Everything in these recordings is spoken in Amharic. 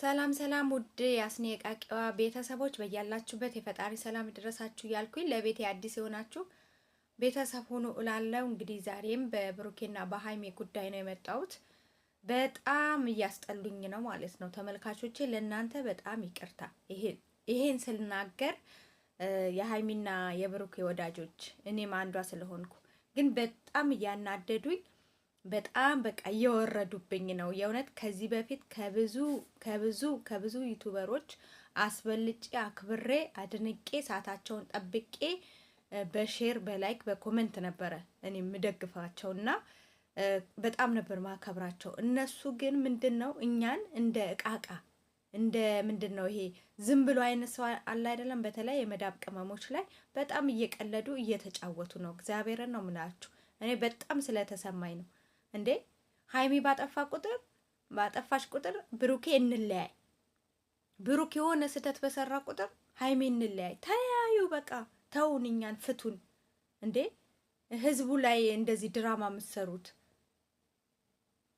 ሰላም ሰላም ውድ የአስኔቃቂዋ ቤተሰቦች በያላችሁበት የፈጣሪ ሰላም ድረሳችሁ እያልኩኝ ለቤቴ አዲስ የሆናችሁ ቤተሰብ ሁኑ እላለሁ። እንግዲህ ዛሬም በብሩኬና በሀይሜ ጉዳይ ነው የመጣሁት። በጣም እያስጠሉኝ ነው ማለት ነው ተመልካቾቼ፣ ለእናንተ በጣም ይቅርታ ይሄን ስልናገር የሀይሚና የብሩኬ ወዳጆች እኔም አንዷ ስለሆንኩ ግን በጣም እያናደዱኝ በጣም በቃ እየወረዱብኝ ነው የእውነት። ከዚህ በፊት ከብዙ ዩቲዩበሮች አስበልጬ አክብሬ አድንቄ ሰዓታቸውን ጠብቄ በሼር በላይክ በኮሜንት ነበረ እኔ የምደግፋቸውና በጣም ነበር ማከብራቸው። እነሱ ግን ምንድነው እኛን እንደ እቃቃ እንደ ምንድነው ይሄ ዝም ብሎ አይነት ሰው አለ አይደለም። በተለይ የመዳብ ቅመሞች ላይ በጣም እየቀለዱ እየተጫወቱ ነው። እግዚአብሔርን ነው ምናችሁ። እኔ በጣም ስለተሰማኝ ነው። እንዴ ሀይሚ ባጠፋሽ ቁጥር ብሩኬ እንለያይ፣ ብሩክ የሆነ ስህተት በሰራ ቁጥር ሀይሚ እንለያይ። ተለያዩ በቃ ተውን፣ እኛን ፍቱን። እንዴ ህዝቡ ላይ እንደዚህ ድራማ የምትሰሩት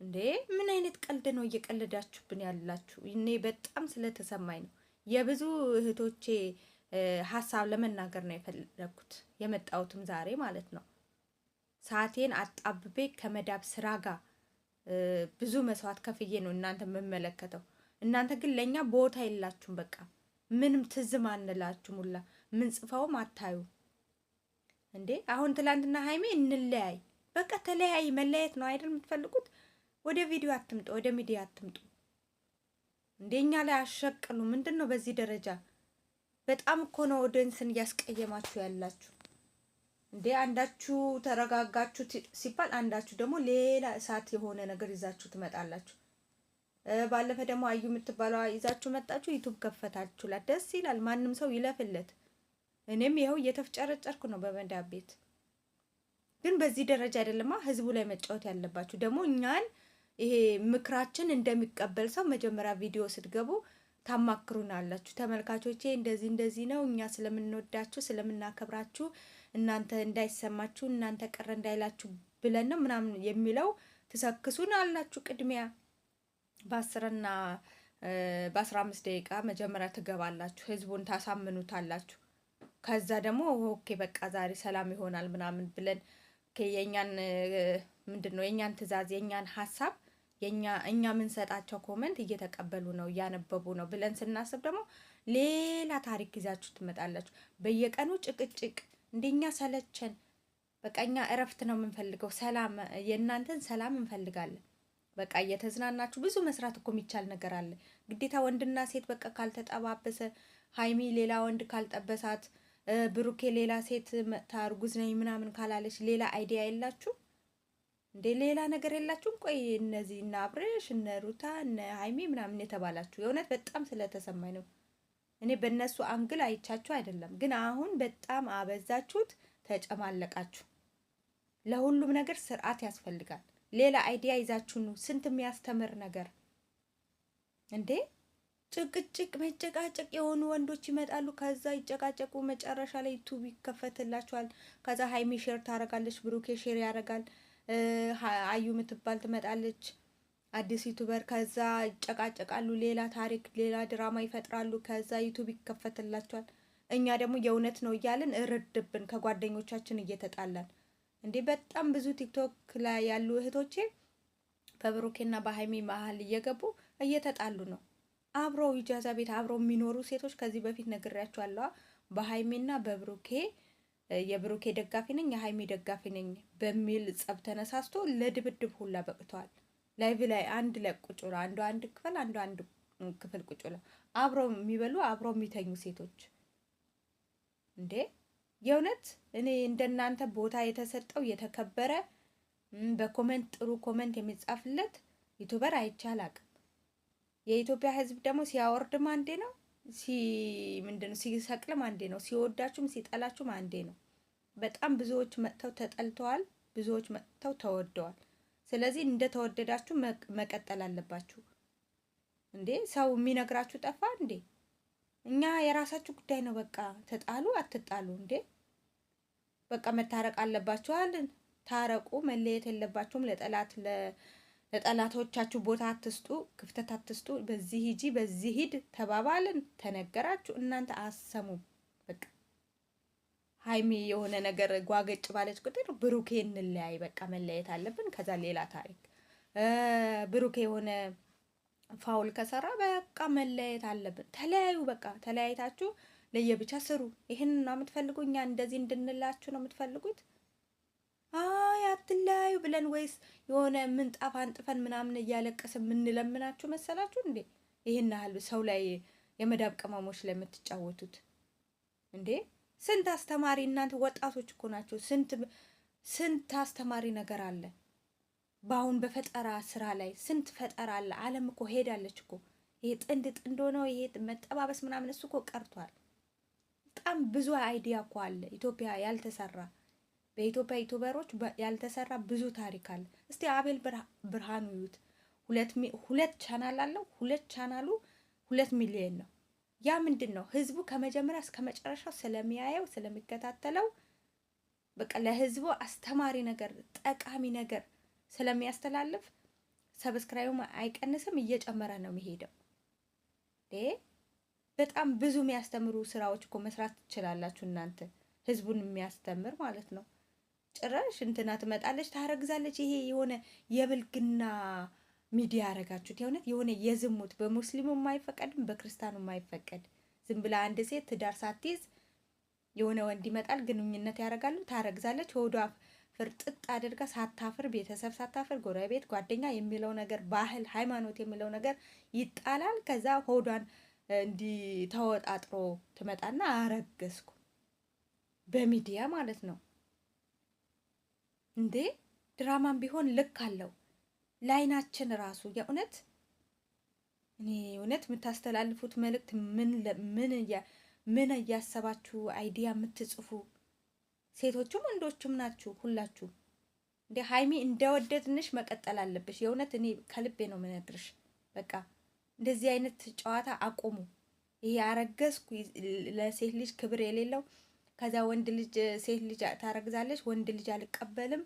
እንዴ ምን አይነት ቀልድ ነው እየቀለዳችሁብን ያላችሁ? እኔ በጣም ስለተሰማኝ ነው የብዙ እህቶቼ ሀሳብ ለመናገር ነው የፈለኩት የመጣሁትም ዛሬ ማለት ነው። ሰዓቴን አጣብቤ ከመዳብ ስራ ጋር ብዙ መስዋዕት ከፍዬ ነው እናንተ የምመለከተው። እናንተ ግን ለኛ ቦታ የላችሁም። በቃ ምንም ትዝም አንላችሁም። ሁላ ምን ጽፈውም አታዩ እንዴ። አሁን ትላንትና ሀይሜ እንለያይ በቃ ተለያይ፣ መለያየት ነው አይደል የምትፈልጉት? ወደ ቪዲዮ አትምጡ፣ ወደ ሚዲያ አትምጡ። እንደኛ ላይ አሸቅሉ። ምንድነው በዚህ ደረጃ? በጣም እኮ ነው ኦዲየንስን እያስቀየማችሁ ያላችሁ። እንዴ አንዳችሁ ተረጋጋችሁ ሲባል አንዳችሁ ደግሞ ሌላ እሳት የሆነ ነገር ይዛችሁ ትመጣላችሁ። ባለፈ ደግሞ አዩ የምትባለው ይዛችሁ መጣችሁ፣ ዩቲዩብ ከፈታችሁላት። ደስ ይላል። ማንም ሰው ይለፍለት። እኔም ይኸው እየተፍጨረጨርኩ ነው በመዳብ ቤት። ግን በዚህ ደረጃ አይደለማ ህዝቡ ላይ መጫወት ያለባችሁ። ደግሞ እኛን ይሄ ምክራችን እንደሚቀበል ሰው መጀመሪያ ቪዲዮ ስትገቡ ታማክሩናላችሁ። ተመልካቾቼ እንደዚህ ነው፣ እኛ ስለምንወዳችሁ ስለምናከብራችሁ እናንተ እንዳይሰማችሁ እናንተ ቀረ እንዳይላችሁ ብለን ነው ምናምን የሚለው ትሰክሱን አላችሁ። ቅድሚያ በ10 እና በ15 ደቂቃ መጀመሪያ ትገባላችሁ፣ ህዝቡን ታሳምኑታላችሁ። ከዛ ደግሞ ኦኬ በቃ ዛሬ ሰላም ይሆናል ምናምን ብለን የኛን ምንድነው የኛን ትዕዛዝ የኛን ሀሳብ እኛ የምንሰጣቸው ኮመንት እየተቀበሉ ነው እያነበቡ ነው ብለን ስናስብ ደግሞ ሌላ ታሪክ ይዛችሁ ትመጣላችሁ። በየቀኑ ጭቅጭቅ። እንደኛ ሰለቸን። በቃ እኛ እረፍት ነው የምንፈልገው፣ ሰላም፣ የእናንተን ሰላም እንፈልጋለን። በቃ እየተዝናናችሁ ብዙ መስራት እኮ የሚቻል ነገር አለ። ግዴታ ወንድና ሴት በቃ ካልተጠባበሰ፣ ሀይሚ ሌላ ወንድ ካልጠበሳት፣ ብሩኬ ሌላ ሴት ታርጉዝ ነኝ ምናምን ካላለች ሌላ አይዲያ የላችሁ እንዴ? ሌላ ነገር የላችሁም? ቆይ እነዚህ እነ አብርሽ እነ ሩታ እነ ሀይሚ ምናምን የተባላችሁ የእውነት በጣም ስለተሰማኝ ነው። እኔ በእነሱ አንግል አይቻችሁ አይደለም፣ ግን አሁን በጣም አበዛችሁት፣ ተጨማለቃችሁ። ለሁሉም ነገር ስርዓት ያስፈልጋል። ሌላ አይዲያ ይዛችሁ ነው። ስንት የሚያስተምር ነገር እንዴ! ጭቅጭቅ፣ መጨቃጨቅ የሆኑ ወንዶች ይመጣሉ፣ ከዛ ይጨቃጨቁ፣ መጨረሻ ላይ ዩቲዩብ ይከፈትላችኋል። ከዛ ሀይሚ ሼር ታረጋለች፣ ብሩኬ ሼር ያረጋል፣ አዩ የምትባል ትመጣለች አዲስ ዩቲዩበር። ከዛ ይጨቃጨቃሉ፣ ሌላ ታሪክ ሌላ ድራማ ይፈጥራሉ። ከዛ ዩቲዩብ ይከፈትላቸዋል። እኛ ደግሞ የእውነት ነው እያልን እርድብን ከጓደኞቻችን እየተጣላን እንዴ። በጣም ብዙ ቲክቶክ ላይ ያሉ እህቶቼ በብሩኬና በሀይሚ መሀል እየገቡ እየተጣሉ ነው። አብረው ኢጃዛ ቤት አብረው የሚኖሩ ሴቶች ከዚህ በፊት ነግሬያቸዋለሁ። በሀይሚና በብሩኬ የብሩኬ ደጋፊ ነኝ የሀይሚ ደጋፊ ነኝ በሚል ጸብ ተነሳስቶ ለድብድብ ሁላ በቅተዋል። ላይቭ ላይ አንድ ላይ ቁጭ ብለው አንዱ ክፍል አንዱ ክፍል ቁጭ ብለው አብረው የሚበሉ አብረው የሚተኙ ሴቶች እንዴ! የእውነት እኔ እንደናንተ ቦታ የተሰጠው የተከበረ በኮሜንት ጥሩ ኮሜንት የሚጻፍለት ዩቲዩበር አይቼ አላቅም። የኢትዮጵያ ሕዝብ ደግሞ ሲያወርድም አንዴ ነው፣ ምንድነው ሲሰቅልም አንዴ ነው፣ ሲወዳችሁም ሲጠላችሁም አንዴ ነው። በጣም ብዙዎች መጥተው ተጠልተዋል፣ ብዙዎች መጥተው ተወደዋል። ስለዚህ እንደተወደዳችሁ መቀጠል አለባችሁ። እንዴ ሰው የሚነግራችሁ ጠፋ እንዴ? እኛ የራሳችሁ ጉዳይ ነው። በቃ ተጣሉ አትጣሉ እንዴ በቃ መታረቅ አለባችኋል። ታረቁ፣ መለየት የለባችሁም። ለጠላት ለጠላቶቻችሁ ቦታ አትስጡ፣ ክፍተት አትስጡ። በዚህ ሂጂ በዚህ ሂድ ተባባልን፣ ተነገራችሁ። እናንተ አሰሙም። በቃ ሀይሚ የሆነ ነገር ጓገጭ ባለች ቁጥር ብሩኬ እንለያይ፣ በቃ መለየት አለብን። ከዛ ሌላ ታሪክ። ብሩኬ የሆነ ፋውል ከሰራ በቃ መለየት አለብን። ተለያዩ፣ በቃ ተለያይታችሁ ለየብቻ ስሩ። ይህን ነው የምትፈልጉ? እኛ እንደዚህ እንድንላችሁ ነው የምትፈልጉት? አይ አትለያዩ ብለን ወይስ የሆነ ምንጣፍ አንጥፈን ምናምን እያለቀስ የምንለምናችሁ መሰላችሁ እንዴ? ይህን ያህል ሰው ላይ የመዳብ ቅመሞች ላይ የምትጫወቱት እንዴ? ስንት አስተማሪ፣ እናንተ ወጣቶች እኮ ናቸው። ስንት አስተማሪ ነገር አለ። በአሁን በፈጠራ ስራ ላይ ስንት ፈጠራ አለ። ዓለም እኮ ሄዳለች እኮ። ይሄ ጥንድ ሆነው ይሄ መጠባበስ ምናምን እሱ እኮ ቀርቷል። በጣም ብዙ አይዲያ እኮ አለ ኢትዮጵያ ያልተሰራ፣ በኢትዮጵያ ዩቲዩበሮች ያልተሰራ ብዙ ታሪክ አለ። እስቲ አቤል ብርሃኑ ይዩት። ሁለት ቻናል አለው። ሁለት ቻናሉ 2 ሚሊዮን ነው። ያ ምንድን ነው? ህዝቡ ከመጀመሪያ እስከ መጨረሻው ስለሚያየው ስለሚከታተለው፣ በቃ ለህዝቡ አስተማሪ ነገር ጠቃሚ ነገር ስለሚያስተላልፍ ሰብስክራይቡ አይቀንስም፣ እየጨመረ ነው የሚሄደው። በጣም ብዙ የሚያስተምሩ ስራዎች እኮ መስራት ትችላላችሁ እናንተ፣ ህዝቡን የሚያስተምር ማለት ነው። ጭራሽ እንትና ትመጣለች ታረግዛለች። ይሄ የሆነ የብልግና ሚዲያ ያረጋችሁት። የሆነ የዝሙት በሙስሊሙ የማይፈቀድም በክርስቲያኑ የማይፈቀድ ዝም ብላ አንድ ሴት ትዳር ሳትይዝ የሆነ ወንድ ይመጣል፣ ግንኙነት ያደርጋሉ፣ ታረግዛለች። ሆዷ ፍርጥጥ አድርጋ ሳታፍር፣ ቤተሰብ ሳታፍር፣ ጎረቤት ጓደኛ የሚለው ነገር ባህል፣ ሃይማኖት የሚለው ነገር ይጣላል። ከዛ ሆዷን እንዲህ ተወጣጥሮ ትመጣና አረገዝኩ በሚዲያ ማለት ነው እንዴ! ድራማም ቢሆን ልክ አለው። ላይናችን ራሱ የእውነት እኔ እውነት የምታስተላልፉት መልእክት ምን እያሰባችሁ አይዲያ የምትጽፉ ሴቶቹም ወንዶቹም ናችሁ ሁላችሁ። እንደ ሀይሚ እንደወደድንሽ መቀጠል አለብሽ። የእውነት እኔ ከልቤ ነው የምነግርሽ። በቃ እንደዚህ አይነት ጨዋታ አቁሙ። ይሄ አረገዝኩ ለሴት ልጅ ክብር የሌለው ከዛ ወንድ ልጅ ሴት ልጅ ታረግዛለች፣ ወንድ ልጅ አልቀበልም፣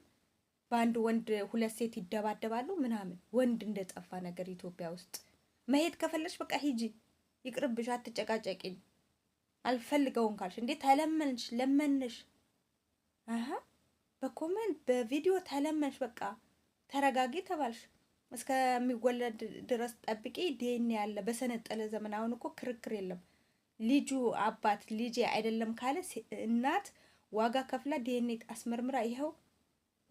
በአንድ ወንድ 2 ሴት ይደባደባሉ ምናምን። ወንድ እንደጠፋ ነገር ኢትዮጵያ ውስጥ። መሄድ ከፈለሽ በቃ ሂጂ፣ ይቅርብሽ፣ አትጨቃጨቂኝ። አልፈልገውም ካልሽ እንዴ ተለመንሽ፣ ለመንሽ፣ በኮሜንት በቪዲዮ ተለመንሽ፣ በቃ ተረጋጊ ተባልሽ። እስከሚወለድ ድረስ ጠብቂ። ዲኤንኤ ያለ በሰነጠለ ዘመን። አሁን እኮ ክርክር የለም። ልጁ አባት ልጄ አይደለም ካለ እናት ዋጋ ከፍላ ዲኤንኤ አስመርምራ ይኸው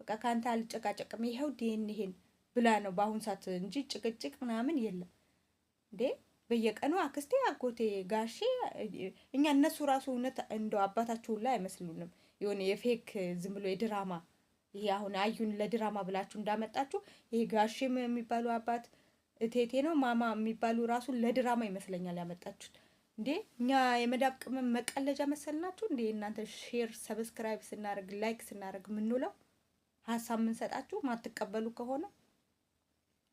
በቃ ካንተ አልጨቃጨቅም ይኸው ዲኤንኤን ብላ ነው በአሁን ሰዓት እንጂ ጭቅጭቅ ምናምን የለም እንዴ። በየቀኑ አክስቴ፣ አጎቴ፣ ጋሼ እኛ እነሱ ራሱ እውነት እንደው አባታችሁ ላይ አይመስሉንም። የሆነ የፌክ ዝም ብሎ የድራማ ይሄ አሁን አዩን ለድራማ ብላችሁ እንዳመጣችሁ ይሄ ጋሼም የሚባሉ አባት እቴቴ ነው ማማ የሚባሉ ራሱ ለድራማ ይመስለኛል ያመጣችሁት። እንዴ እኛ የመዳብ ቅመም መቀለጃ መሰልናችሁ እንዴ? እናንተ ሼር ሰብስክራይብ ስናደርግ ላይክ ስናደርግ የምንውለው ሀሳብ የምንሰጣችሁ ማትቀበሉ ከሆነ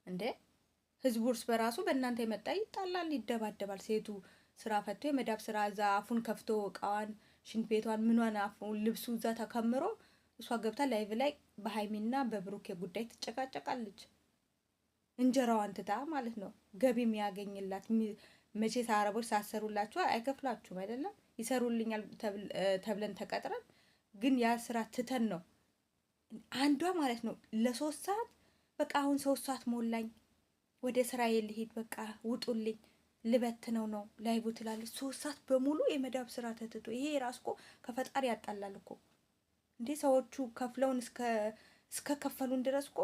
እንዴ ህዝቡ እርስ በራሱ በእናንተ የመጣ ይጣላል፣ ይደባደባል። ሴቱ ስራ ፈቶ የመዳብ ስራ እዛ አፉን ከፍቶ እቃዋን ሽንት ቤቷን ምኗን አፉን ልብሱ እዛ ተከምሮ እሷ ገብታ ላይቭ ላይ በሀይሚና በብሩኬ ጉዳይ ትጨቃጨቃለች። እንጀራዋን ትታ ማለት ነው። ገቢ የሚያገኝላት መቼስ አረቦች ሳሰሩላችሁ አይከፍላችሁም አይደለም? ይሰሩልኛል ተብለን ተቀጥረን ግን ያ ስራ ትተን ነው አንዷ ማለት ነው ለ3 ሰዓት በቃ አሁን 3 ሰዓት ሞላኝ ወደ ስራዬ ልሂድ በቃ ውጡልኝ ልበት ነው ላይቡ ትላለች። 3 ሰዓት በሙሉ የመዳብ ስራ ተትቶ ይሄ ራስ እኮ ከፈጣሪ ያጣላል እኮ እንዴ። ሰዎቹ ከፍለውን እስከ ከፈሉን ድረስ እኮ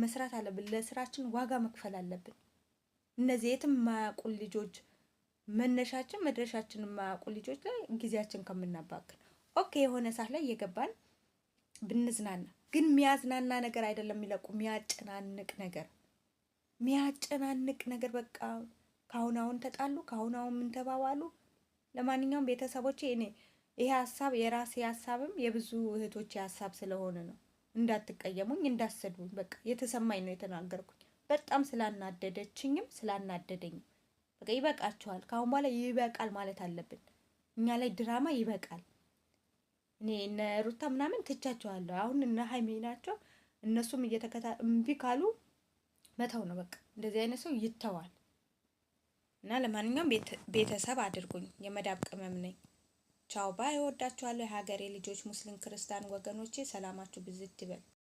መስራት አለብን። ለስራችን ዋጋ መክፈል አለብን። እነዚህ የትም የማያውቁ ልጆች መነሻችን መድረሻችን የማያውቁ ልጆች ላይ ጊዜያችን ከምናባክን ኦኬ የሆነ ሰዓት ላይ እየገባን ብንዝናና፣ ግን የሚያዝናና ነገር አይደለም የሚለቁ የሚያጨናንቅ ነገር በቃ ካሁን ተጣሉ፣ ካሁን ምን ተባባሉ። ለማንኛውም ቤተሰቦቼ እኔ ይሄ ሀሳብ የራሴ ሀሳብም የብዙ እህቶቼ ሀሳብ ስለሆነ ነው። እንዳትቀየሙኝ፣ እንዳሰዱኝ። በቃ የተሰማኝ ነው የተናገርኩኝ። በጣም ስላናደደችኝም ስላናደደኝም በቃ ይበቃችኋል። ካሁን በኋላ ይበቃል ማለት አለብን። እኛ ላይ ድራማ ይበቃል። እኔ እነ ሩታ ምናምን ትቻቸዋለሁ። አሁን እነ ሀይሜ ናቸው። እነሱም እምቢ ካሉ መተው ነው በቃ። እንደዚህ አይነት ሰው ይተዋል። እና ለማንኛውም ቤተሰብ አድርጉኝ። የመዳብ ቅመም ነኝ። ቻው ባይ። እወዳችኋለሁ የሀገሬ ልጆች፣ ሙስሊም ክርስቲያን ወገኖቼ። ሰላማችሁ ብዝት ይበል።